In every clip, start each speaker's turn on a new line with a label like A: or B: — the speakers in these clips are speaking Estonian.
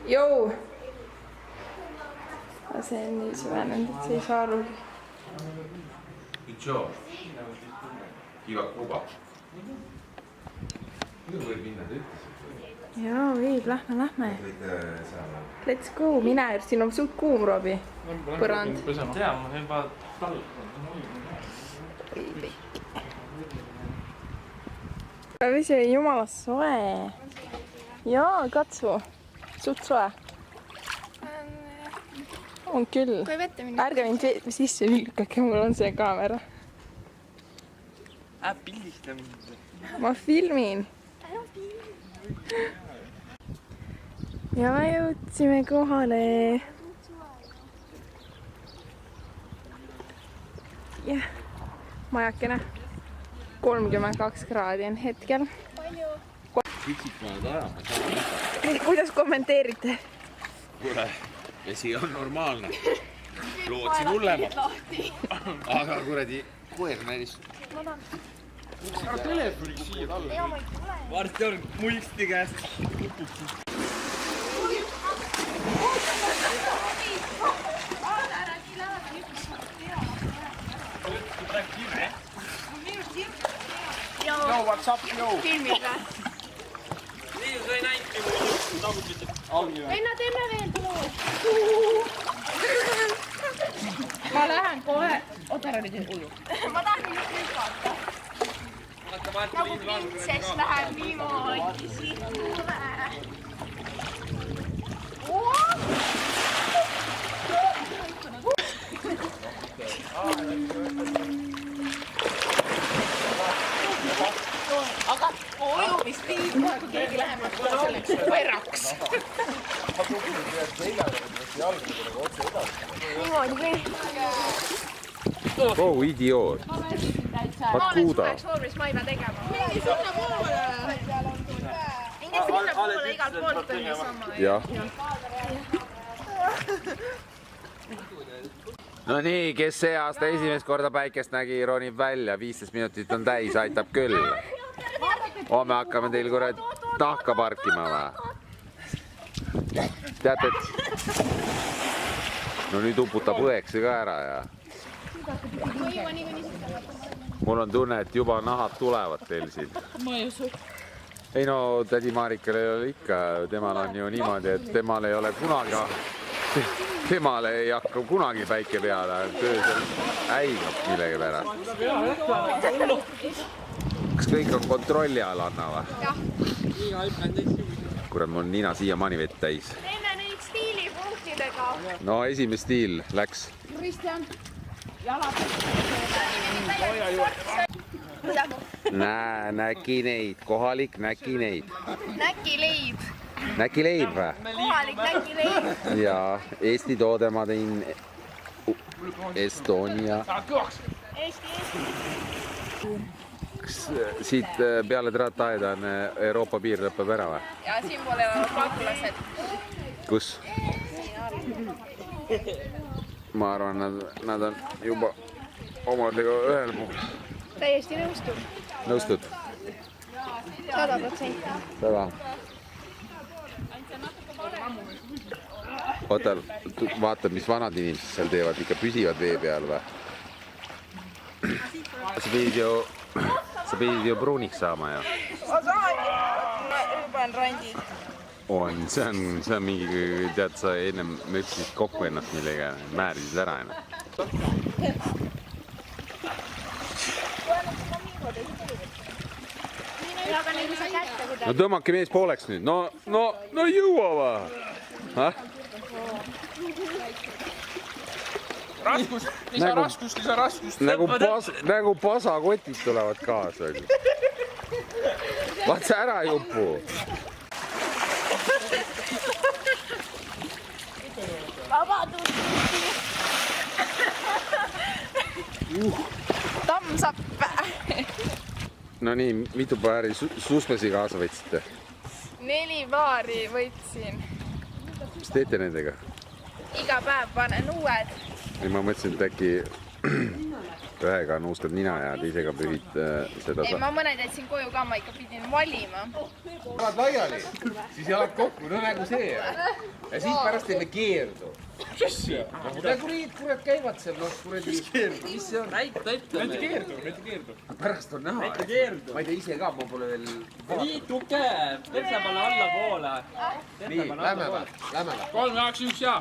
A: Jou! See on nii süvenenud, et see ei saa arugi.
B: Itšo. Kiva kuba. Mida võib minna, te ütlesid?
A: Jaa, viib, lähme. Let's go, mine, siin on suht kuum, Robi. Põrand.
C: Tea, ma juba talv.
A: Vesi oli jumala soe. Jaa, katsu. Suht soe. On küll. Ärge mind sisse lükkake, mul on see kaamera.
C: Pildista mind.
A: Ma filmin. Ja me jõudsime kohale. Jah, majakene. 32 kraadi on hetkel.
B: Kitsikad ajama.
A: Kuidas kommenteerite?
B: Kuule, vesi on normaalne. Lootsin hullemat. Aga kuradi koer näilis.
C: Ära telefoniga siia talle. Varsti on muiksti käest. Joo, what's up, joo?
A: Filmid või?
C: Nii, sa ei näinudki mu tagumit.
A: Venna, teeme veel tulud. Ma lähen kohe. Oota, ära nüüd hullu. Ma tahan nüüd lükata. Nagu printsess läheb niimoodi sihule. Aga ujumistiil, kui keegi läheb selleks võrraks. Niimoodi või?
B: Oh, idioot. Pakuuda.
A: Ma ei pea tegema. Mingi sinna poole. Mingi sinna poole igalt poolt on niisama.
B: Jah. No nii, kes see aasta esimest korda päikest nägi, ronib välja. 15 minutit on täis, aitab küll. Homme hakkame teil kurat nahka parkima või? Teate, et... No nüüd uputab õekse ka ära ja... Mul on tunne, et juba nahad tulevad teil siin.
A: Ma ei usu.
B: Ei no, tädi Marikal ei ole ikka. Temal on ju niimoodi, et temal ei ole kunagi... Temale ei hakka kunagi päike peale. Töö seal häigab millegi pärast. Kas kõik on kontrolli all, Anna või?
A: Jah.
B: Kurat, mul on nina siiamaani vett täis.
A: Teeme neid stiilipunktidega.
B: No esimene stiil läks.
A: Kristjan, jalad.
B: Näki neid, kohalik näki neid.
A: Näkileib.
B: Näkileib või?
A: Kohalik näkileib.
B: Ja Eesti toode ma tõin Estonia.
A: Eesti.
B: Kas siit peale Trataeda on Euroopa piir lõpeb ära või?
A: Ja siin pole pagulased.
B: Kus? Ma arvan, nad on juba omadega ühel pool.
A: Täiesti nõustub.
B: Nõustud?
A: 100%.
B: Seda. Oota, vaata, mis vanad inimesed seal teevad, ikka püsivad vee peal või? Sa pidid ju pruuniks saama ju.
A: Ma saan juba on randid.
B: On, see on mingi, tead, sa ennem müksisid kokku ennast millega, määrisid ära ennast. No tõmmake mees pooleks nüüd, no jõua või?
C: Lisaraskust.
B: Nagu pasakotid tulevad kaasa. Vaat see ära jupu.
A: Tammsapp.
B: No nii, mitu paari susmesi kaasa võtsite?
A: 4 paari võtsin.
B: Mis teete nendega?
A: Iga päev panen uued.
B: Ei, ma mõtlesin, et äkki ühega nuustad nina ja teisega pühid seda.
A: Ei, ma mõned jätsin koju ka, ma ikka pidin valima.
B: Jalad laiali, siis jalad kokku, no nagu see. Ja siis pärast teeme keerdu. Kurat käivad seal, noh, kuradi. Mis see on?
C: Näita keerdu.
B: Pärast on näha.
C: Näita keerdu.
B: Ma ei tea ise ka, ma pole veel...
C: Nii tugev. Perse panna alla poole.
B: Nii, lähme või?
C: 3, 2, 1 ja.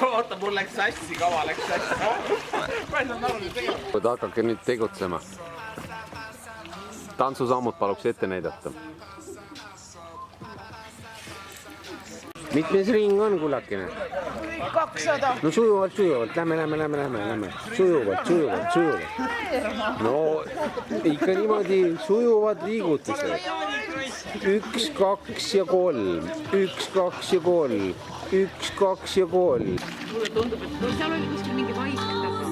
C: Oota, mul läks sassi, kava läks sassi. Ma ei saanud aru nüüd tegelikult.
B: Hakake nüüd tegutsema. Tantsusammud paluks ette näidata. Mitmes ring on, kullakene?
A: 200.
B: No sujuvalt. Lähme. Sujuvalt. No ikka niimoodi sujuvad liigutused. 1, 2 ja 3. 1, 2 ja 3. 1, 2 ja 3.
A: Mulle tundub, et seal oli kuskil mingi vaikne taga.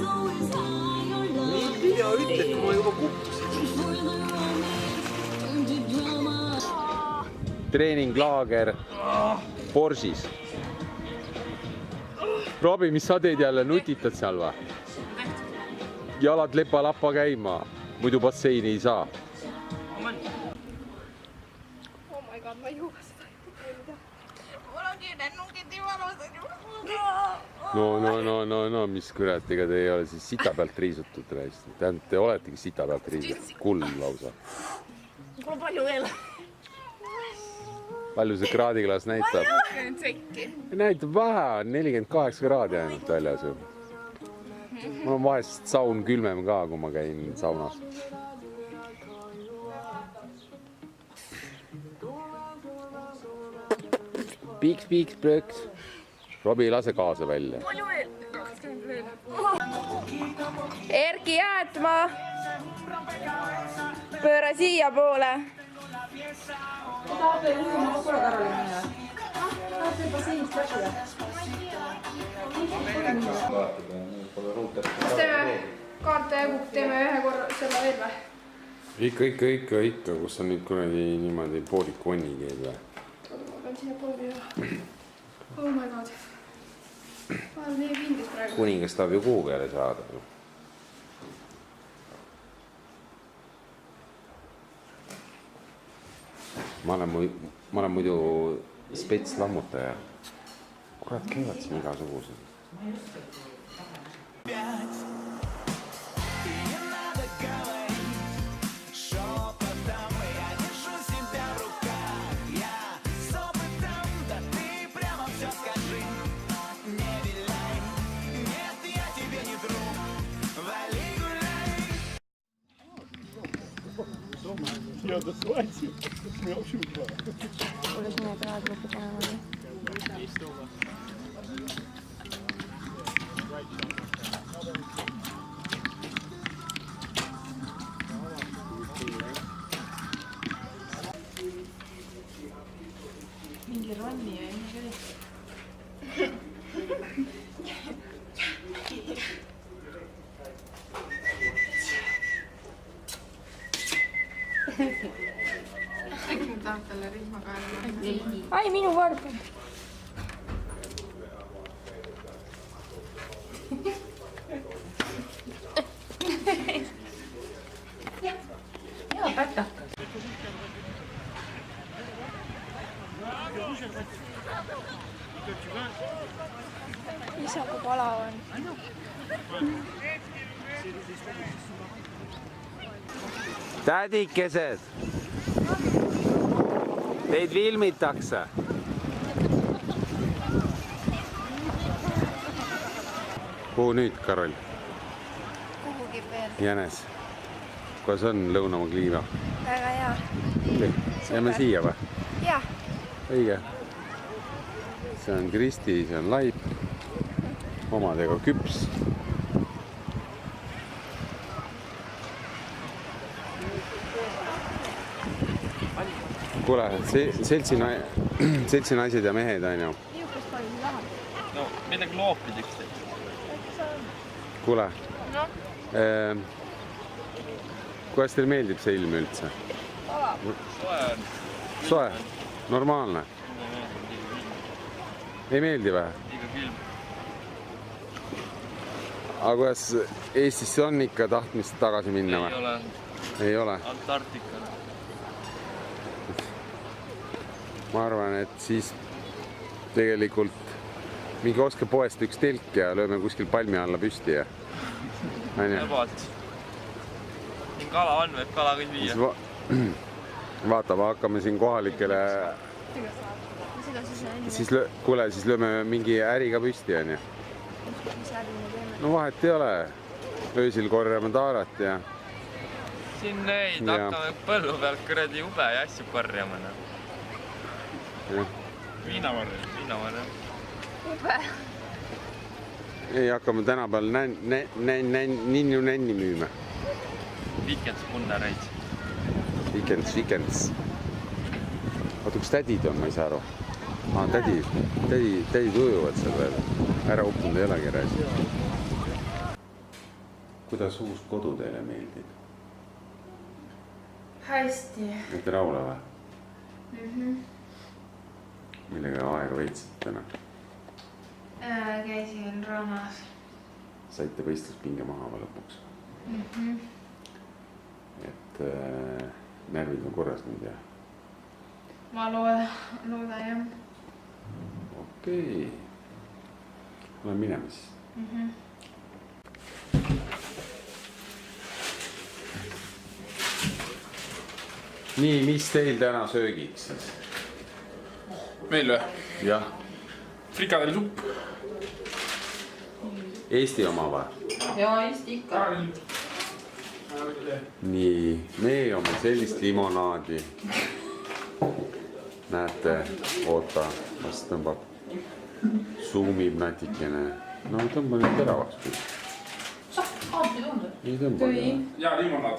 C: Ja ütled, kui ma juba kukkusin.
B: Treeninglaager Borsis. Robi, mis sa teed jälle? Nutitad seal või? Jalad lepa-lappa käima, muidu basseini ei saa.
A: Oh my god, ma ei juua seda. Mul on nii lennukid nii valusad ju.
B: No, mis kurat, ega te ei ole siis sita pealt riisutud. Tähendab, te oletegi sita pealt riisutud. Kull lausa.
A: Kui palju veel?
B: Palju see kraadiklaas näitab?
A: 20 sekki.
B: Näitab vähe, 48 kraadi ainult väljas. Mul on vahest saun külmem ka, kui ma käin saunas. Piiks, prööks. Robi, lase kaasa välja.
A: Palju veel? 20 veel. Erki, jäätma. Pööra siia poole. Kas teeme kaarte jagub, teeme ühe korra selle veel või?
B: Ikka, kus on nüüd kunagi niimoodi poolik konni keed või?
A: Ma pean siia pooli ühe. Oh my god. Ma olen nii pingis praegu.
B: Kuningas tahab ju kuu peale saada. Ma olen muidu spets lammutaja. Kurat, käivad siin igasugused.
C: Ja, das weiß ich. Das ist mir auch schon klar.
A: Kuidas mine praegu lõpuks olema? Mingi ranni ja enne äkki ma tahab talle rihmakaela. Ai, minu kord. Hea pätakas. Isa, kui palav on.
B: Tädikesed, teid filmitakse. Kuhu nüüd, Karol?
A: Kuhugi veel.
B: Jänes. Kuidas on Lõunamaa kliima?
A: Väga hea.
B: Jääme siia või?
A: Jah.
B: Õige. See on Kristi, see on Laip. Omadega küps. Kuule, seltsi naised ja mehed on ju.
C: No, midagi loopid üksteist.
B: Kuule,
A: No,
B: kuidas teil meeldib see ilm üldse?
C: Soe on.
B: Soe, normaalne. ei meeldi või?
C: Liiga külm.
B: Aga kuidas Eestisse on ikka tahtmist tagasi minna või?
C: Ei ole.
B: Ei ole?
C: Antarktika.
B: Ma arvan, et siis tegelikult mingi oska poest üks telk ja lööme kuskil palmi alla püsti ja
C: Ebalt. Siin kala on, võib kala küll viia.
B: Vaata, me hakkame siin kohalikele siis kuule, siis lööme mingi äriga püsti, on ju. No vahet ei ole. Öösil korjame taarat ja
C: siin neid hakkame põllu pealt kuradi jube ja asju korjama. Viinamarja.
A: Ube.
B: Ei, hakkame tänapäeval ninnu-nänni müüma.
C: Weekends punnereid.
B: Weekends. Oota, kus tädid on, ma ei saa aru. Tädid ujuvad seal veel. Ära uppunud ei olegi rääs. Kuidas uus kodu teile meeldib?
A: Hästi.
B: Olete rahule või? Millega aega veetsid täna?
A: Käisin rannas.
B: Saite võistluspinge maha või lõpuks? Et närvid on korras nüüd ja?
A: Ma loodan jah.
B: Okei. Olen minema siis. Nii, mis teil täna söögiks siis?
D: Meil või?
B: Jah.
D: Frikadellisupp.
B: Eesti oma või?
A: Jaa, Eesti ikka.
B: Nii, me joome sellist limonaadi. Näete, oota, vast tõmbab, suumib natikene. No tõmba nüüd teravaks küll.
A: Aabdi tundub.
B: Ei tõmba.
D: Ja limonaad.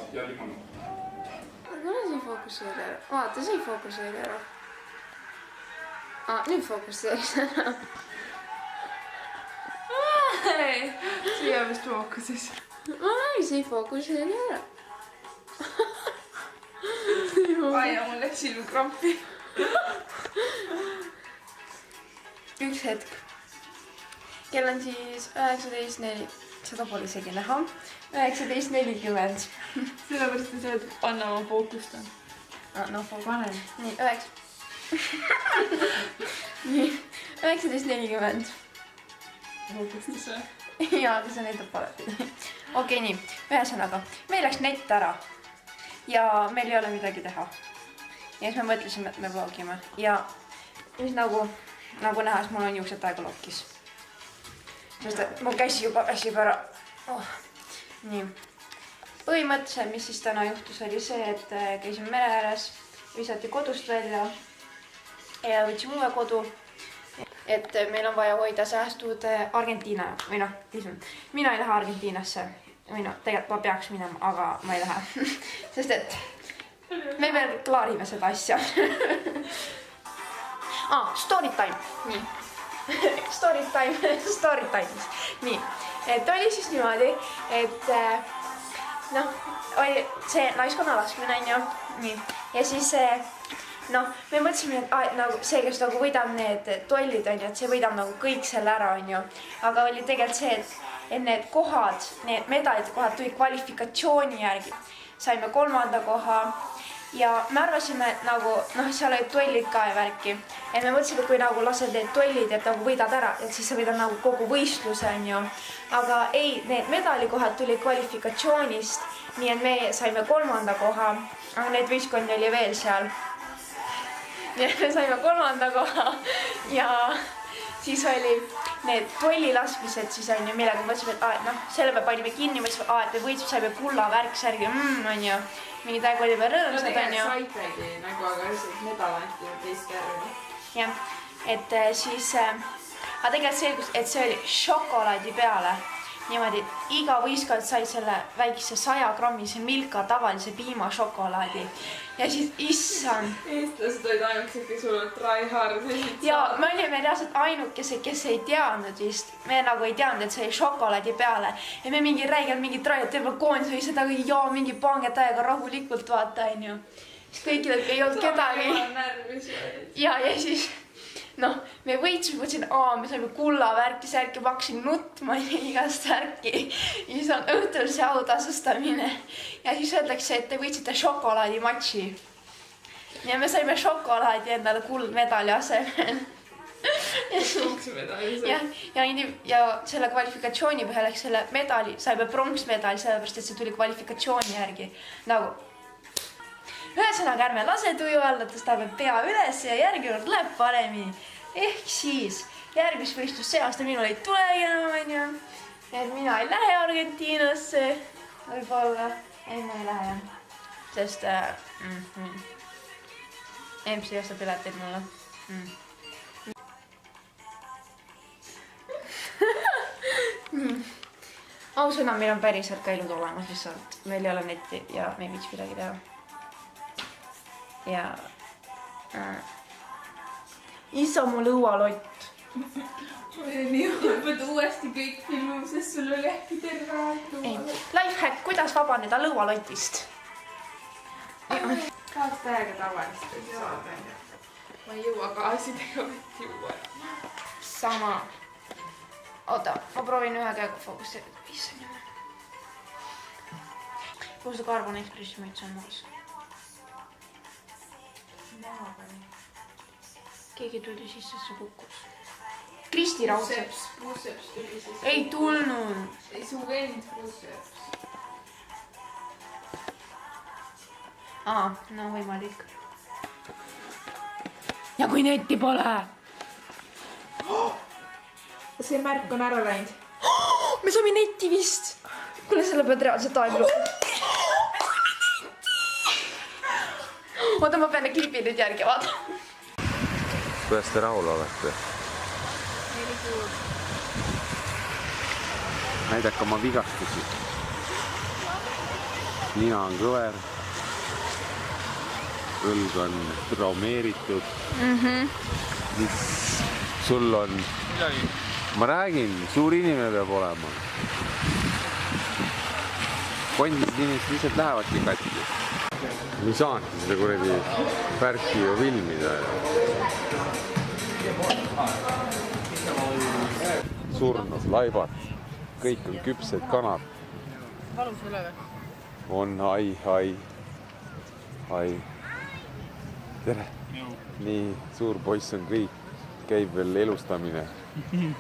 A: Kuna see fokuseeri ära? Vaata, see fokuseeri ära. Nüüd fokuseeris ära. Siia vist fookuses. See fokuseeri ära. Ai, mul läks silmkrampi. Üks hetk. Kell on siis 19.4. Seda pole isegi näha. 19.40. Sellepärast ei saa panna oma fookust on. No, panen. Nii, 19.40. Fokustis või? Jaa, see näitab alati. Okei, nii. Ühesõnaga, meil läks net ära. Ja meil ei ole midagi teha. Ja siis me mõtlesime, et me vlogime. Ja siis nagu näha, siis mul on juuksed täiega lokkis. Sest et mu käsi juba väsib ära. Nii. Põhimõtteliselt, mis siis täna juhtus, oli see, et käisime mere ääres, visati kodust välja ja võtsime uue kodu. Et meil on vaja hoida säästud Argentiina. Või noh, mina ei lähe Argentiinasse. Või noh, tegelikult ma peaks minema, aga ma ei lähe. Sest et me veel klaarime seda asja. Story time. Nii. Story time. Nii. Et oli siis niimoodi, et noh, oli see naiskonna laskmine on ju. Nii. Ja siis noh, me mõtlesime, et nagu see, kes nagu võidab need tollid on ju, et see võidab nagu kõik selle ära on ju. Aga oli tegelikult see, et need kohad, need medalite kohad tuli kvalifikatsiooni järgi. Saime 3. koha ja me arvasime, et nagu, noh, seal olid tollid ka ja värki. Et me mõtlesime, et kui nagu lased need tollid, et nagu võidad ära, et siis sa võidad nagu kogu võistluse on ju. Aga ei, need medalikohad tuli kvalifikatsioonist, nii et me saime 3. koha, aga need võistkondi oli veel seal. Nii et me saime 3. koha ja siis oli need tollilaskmised siis on ju, millega mõtlesime, et noh, selle me panime kinni, mõtlesime, et me võitsime, saime kulla värk särgi, on ju. Mingi täiega oli veel rõõmsad on ju.
E: Saitegi nagu, aga lihtsalt medal anti teist järgi.
A: Jah, et siis, aga tegelikult selgus, et see oli šokolaadi peale. Niimoodi, iga võistkond sai selle väikse 100-grammise Milka tavalise piimašokolaadi. Ja siis, issand.
E: Eestlased olid ainukesed, kes olid try hard.
A: Ja me olime reaalselt ainukesed, kes ei teadnud vist. Me nagu ei teadnud, et see oli šokolaadi peale. Ja me mingi räigelt mingi trajad terve koondis või seda ja mingi panget täiega rahulikult vaata, on ju. Siis kõikidel ei olnud kedagi. Ja siis noh, me võitsime, mõtlesin, me saime kulla värki, ma hakkasin nutma igast värki. Ja siis on õhtul see autasustamine. Ja siis öeldakse, et te võitsite šokolaadimatši. Ja me saime šokolaadi endale kuldmedali asemel. Ja selle kvalifikatsiooni põhjal ehk selle medali saime pronksmedali, sellepärast et see tuli kvalifikatsiooni järgi. Nagu ühesõnaga ärme lase tuju alla, tõstame pea üles ja järgi kord läheb paremini. Ehk siis järgmist võistlust see aasta minul ei tulegi enam, onju. Et mina ei lähe Argentiinasse. Võib-olla. Ei, ma ei lähe. Sest EMS ei osta pileteid mulle. Ausõna, meil on päriselt ka ilud olemas, lihtsalt meil ei ole netti ja me ei viits midagi teha. Ja isa mu lõualott.
E: Nii õpped uuesti kõik filmim, sest sul oli äkki terve aeg lõualott.
A: Lifehack, kuidas vabaneda lõualotist?
E: Kaas täiega tavalist ei saa. Ma ei jõua gaasidega võtti juua.
A: Sama. Oota, ma proovin ühe käega fookusseerida. Issand jumal. Kuhu seda Carbon Expressi müts on maas? Keegi tuli sisse, see kukkus. Kristi Raudseps.
E: Puuseps tuli siis.
A: Ei tulnud.
E: Ei su vend Puuseps.
A: No võimalik. Ja kui netti pole?
E: See märk on ära läinud.
A: Me saame netti vist. Kuule, selle pead reaalselt aeglu. Oota, ma pean klipi nüüd järgi vaata.
B: Kuidas te rahul olete? Näidake oma vigastusi. Nina on kõver. Õlg on traumeeritud. Mis sul on? Ma räägin, suur inimene peab olema. Kondised inimesed lihtsalt lähevadki katki. Nii saanti seda kuradi värki ju filmida. Surnud laibad. Kõik on küpsed kanad.
E: Valus üle või?
B: On, ai. Tere. Nii suur poiss on kõik. Käib veel elustamine.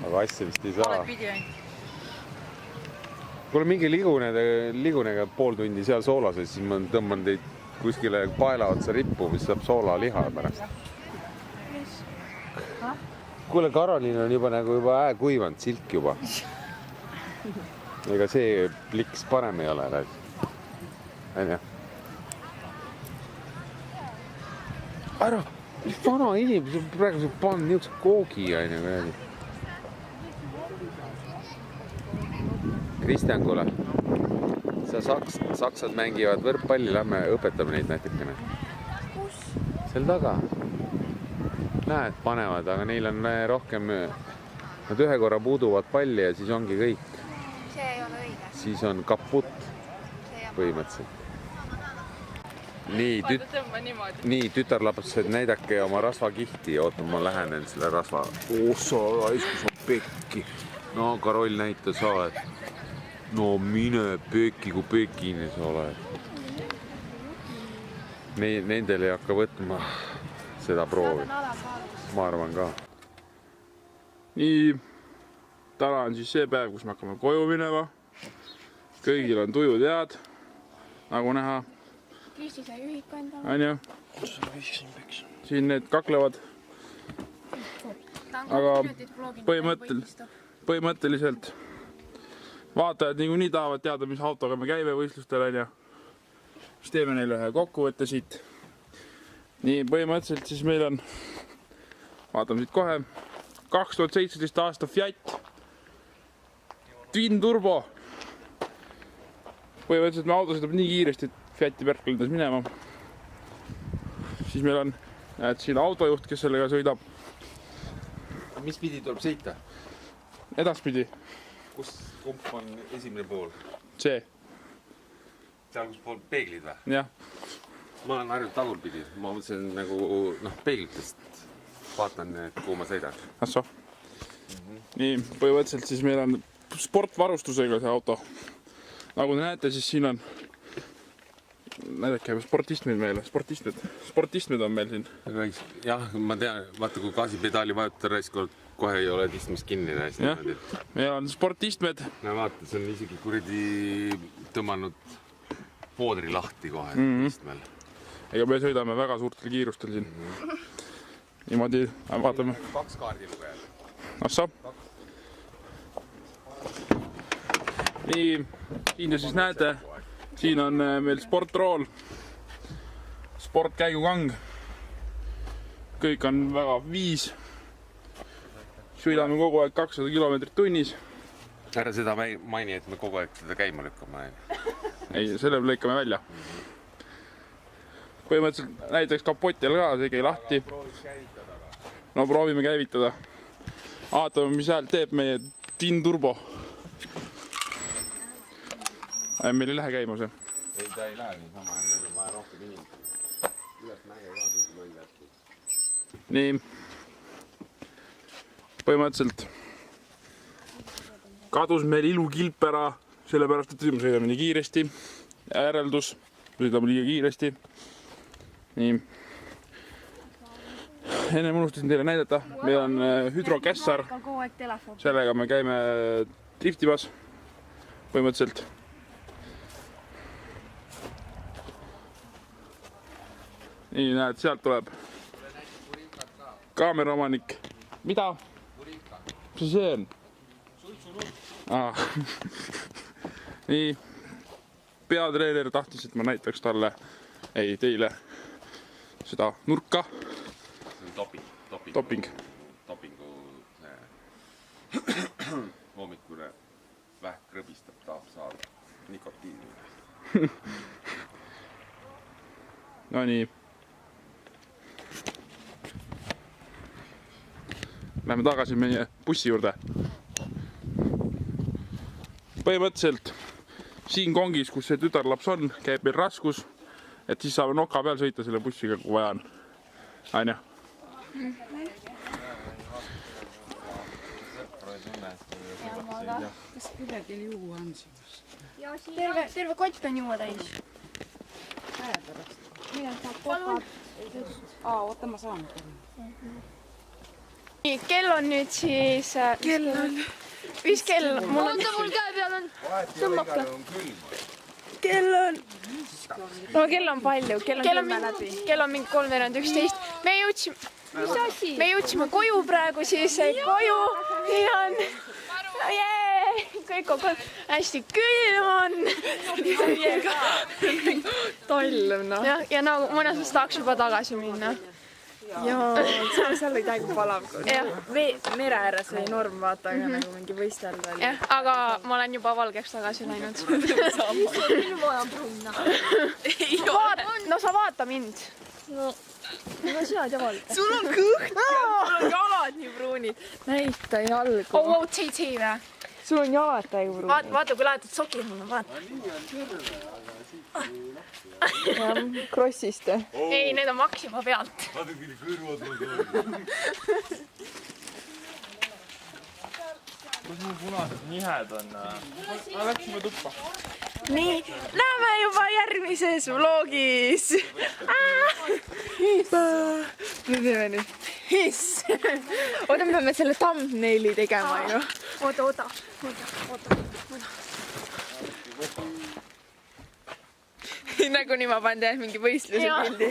B: Aga asja vist ei saa.
E: Pidi ainult.
B: Kuule, mingi ligunega pool tundi seal soolases, siis ma tõmban teid kuskile paela otsa rippu, mis saab soolaliha pärast. Kuule, Karoliin on juba kuivanud, silk juba. Ega see pliks parem ei ole. Aine. Ära, vana inimene, praegu sa pannud niisuguse koogi. Kristjan, kuule, sa saksad mängivad võrkpalli, lähme õpetame neid natukene.
A: Kus?
B: Seal taga. Näed, panevad, aga neil on rohkem, nad ühe korra puuduvad palli ja siis ongi kõik.
A: See ei ole õige.
B: Siis on kaputt põhimõtteliselt. Nii, tütarlapsed, näidake oma rasvakihti. Oota, ma lähenen selle rasva. Sa raiskus on pekki. No, Karoll näita, sa oled. No mine pekki, kui pekine sa oled. Nendel ei hakka võtma seda proovi. Ma arvan ka.
D: Nii, täna on siis see päev, kus me hakkame koju minema. Kõigil on tujud head, nagu näha.
A: Kristi sai ühiku endale.
D: Anja, siin need kaklevad. Aga põhimõtteliselt vaatajad nii tahavad teada, mis autoga me käime võistlustel, Anja. Siis teeme neile ühe kokkuvõtte siit. Nii, põhimõtteliselt siis meil on, vaatame siit kohe, 2017 aasta Fiat Twin Turbo. Põhimõtteliselt me auto sõidab nii kiiresti, et Fiati Perk lendas minema. Siis meil on siin autojuht, kes sellega sõidab.
B: Mis pidi tuleb sõita?
D: Edaspidi.
B: Kus kump on esimene pool?
D: See.
B: Seal, kus pool peeglid või?
D: Jah.
B: Ma olen harjunud tagurpidi. Ma mõtlesin nagu peeglitest. vaatan, et kuhu ma sõidan.
D: Ahsoh. Nii, põhimõtteliselt siis meil on sportvarustusega see auto. Nagu te näete, siis siin on näidake sportistmed meile, sportistmed on meil siin.
B: Jah, ma tean, vaata kui gaasipedaali vajutada raiskol, kohe ei ole istmist kinni.
D: Meil on sportistmed.
B: No vaata, see on isegi kuradi tõmmanud poodri lahti kohe istmel.
D: Ega me sõidame väga suurtel kiirustel siin. Niimoodi, vaatame.
B: 2 kaardilugejad.
D: Ahsoh. Nii, siin te siis näete. Siin on meil sportrool, sportkäigukang, kõik on väga 5, sõidame kogu aeg 200 kilomeetrit tunnis.
B: Ära seda maini, et me kogu aeg seda käima lükkame.
D: Ei, selle lõikame välja. Põhimõtteliselt näiteks kapotil ka, see käi lahti. No proovime käivitada. Vaatame, mis häält teeb meie Tin Turbo. Meil ei lähe käima see.
B: Ei, ta ei lähe nii sama, enne vaja rohkem inimesi. Üles mäge ka tüüdi loll jätku.
D: Nii. Põhimõtteliselt kadus meil ilukilp ära, sellepärast, et me sõidame nii kiiresti. Järeldus, sõidame liiga kiiresti. Nii. Enne unustasin teile näidata, meil on hüdrokässar. Sellega me käime driftimas. Põhimõtteliselt. Nii, näed, sealt tuleb kaameraomanik. Mida? Mis see on? Nii, peatreener tahtis, et ma näitaks talle, ei teile, seda nurka.
B: See on
D: Doping.
B: Dopingu hommikune vähk rõbistab, tahab saada nikotiini.
D: No nii. Läheme tagasi meie bussi juurde. Põhimõtteliselt siin kongis, kus see tütarlaps on, käib meil raskus, et siis saame noka peal sõita selle bussiga, kui vaja on. Aine?
F: Kas kuidagi juua on sinust?
A: Terve kott on juua täis.
F: Palun. Oota, ma saan.
A: Nii, kell on nüüd siis... Kell on... Mis kell? Oota, mul käe peal on... Tõmmake. Kell on... No kell on palju, kell on läbi. Kell on mingi 3:11. Me jõudsime koju praegu, siis koju on... Kõik on hästi külm on.
E: Tallev, noh.
A: Ja nagu mõnes mõttes tahaks juba tagasi minna.
E: Jaa, seal oli täiega palav. Mere ääres oli norm, vaata, aga nagu mingi võistelda oli.
A: Jah, aga ma olen juba valgeks tagasi läinud. No sa vaata mind.
E: Aga sead ja valge. Sul on kõht ja sul on jalad nii pruunid. Näita jalgu.
A: Oh, tei vä?
E: Sul on jalad täiega pruunid.
A: Vaata, kui lahetad sokid mulle, vaata.
E: Ja, krossist.
A: Ei, need on Maxima pealt.
B: Vaata küll kõrvad ma
C: Kus mu punased nihed on? Läksime tuppa.
E: Nii, näeme juba järgmises vlogis. Me teeme nüüd. Oota, me peame selle thumbnaili tegema ju.
A: Oota.
E: Nagunii ma panen teha mingi võistluse pildi.